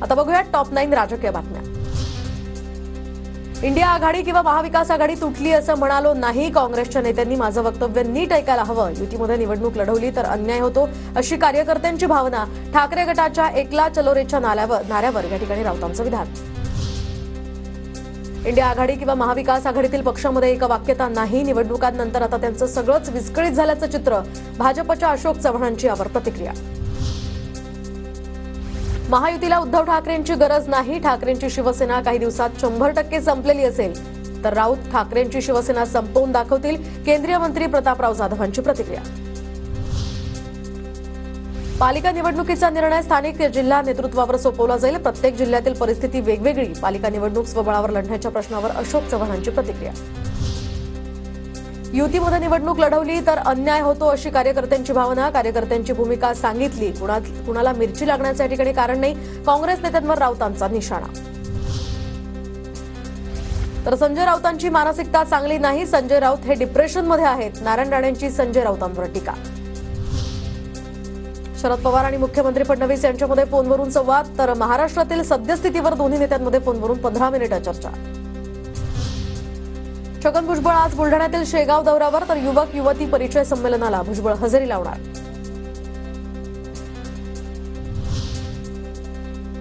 आता बघूया टॉप 9 राजकीय बातम्या। इंडिया आघाडी किंवा महाविकास आघाडी तुटली असं म्हणालो नाही। काँग्रेसच्या नेत्यांनी माझं वक्तव्य नीट ऐकायला हवं। युतीमध्ये निवडणूक लढवली तर अन्याय होतो अशी कार्यकर्त्यांची भावना। ठाकरे गटाच्या एकला चलो रेच्या नाऱ्यावर या ठिकाणी राऊतांचं विधान। इंडिया आघाडी किंवा महाविकास आघाडीतील पक्षामध्ये एकवाक्यता नाही। निवडणुकांनंतर आता त्यांचं सगळंच विस्कळीत झाल्याचं चित्र। भाजपच्या अशोक चव्हाणांची यावर प्रतिक्रिया। महायुतीला उद्धव ठाकरेंची गरज नाही। ठाकरेंची शिवसेना काही दिवसात 100% संपलेली असेल तर राऊत ठाकरेंची शिवसेना संपवून दाखवतील। केंद्रीय मंत्री प्रतापराव जाधवांची प्रतिक्रिया। पालिका निवडणुकीचा निर्णय स्थानिक जिल्हा नेतृत्वावर सोपवला जाईल। प्रत्येक जिल्ह्यातील परिस्थिती वेगवेगळी। पालिका निवडणूक स्वबळावर लढण्याच्या प्रश्नावर अशोक चव्हाणांची प्रतिक्रिया। युतीमध्ये निवडणूक लढवली तर अन्याय होतो अशी कार्यकर्त्यांची भावना। कार्यकर्त्यांची भूमिका सांगितली। कुणाला मिरची लागण्याचं या ठिकाणी कारण नाही। काँग्रेस नेत्यांवर राऊतांचा निशाणा। तर संजय राऊतांची मानसिकता चांगली नाही। संजय राऊत हे डिप्रेशनमध्ये आहेत। नारायण राणेंची संजय राऊतांवर टीका। शरद पवार आणि मुख्यमंत्री फडणवीस यांच्यामध्ये फोनवरून संवाद तर महाराष्ट्रातील सद्यस्थितीवर दोन्ही नेत्यांमध्ये फोनवरून 15 मिनिटं चर्चा। छगन भुजबळ आज बुलढाण्यातील शेगाव दौऱ्यावर तर युवक युवती परिचय संमेलनाला भुजबळ हजेरी लावणार।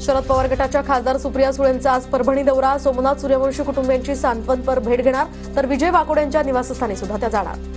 शरद पवार गटाच्या खासदार सुप्रिया सुळेंचा आज परभणी दौरा। सोमनाथ सूर्यवंशी कुटुंबियांची सांत्वनपर भेट घेणार तर विजय वाकोड यांच्या निवासस्थानी सुद्धा त्या जाणार।